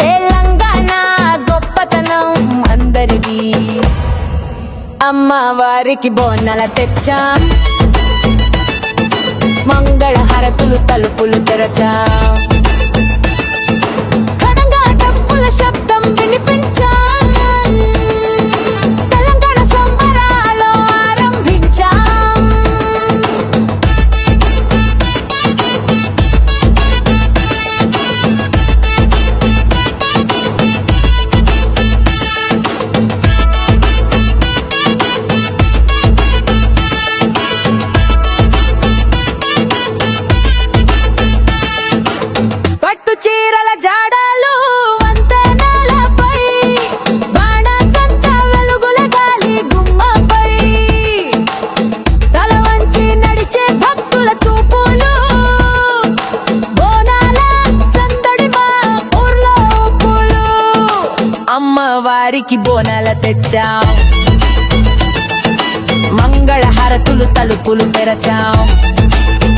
తెలంగాణ గొప్పతనం అందరిది. అమ్మవారికి బోనాల తెచ్చాం, మంగళ హారతులు తలుపులు తెరచాం, ఘనంగా డప్పుల శబ్దం వినిపించాం, తెలంగాణ సంబరాలు ఆరంభించాం. పట్టు చీరల జాడాలు వంతెనలపై, బాణసంచ వెలుగుల గాలి గుమ్మపై, తల వంచి నడిచే భక్తుల చూపులు, బోనాల సందడి మా ఊర్లో పూలు. అమ్మవారికి బోనాల తెచ్చాం, మంగళ హారతులు తలుపులు తెరచాం,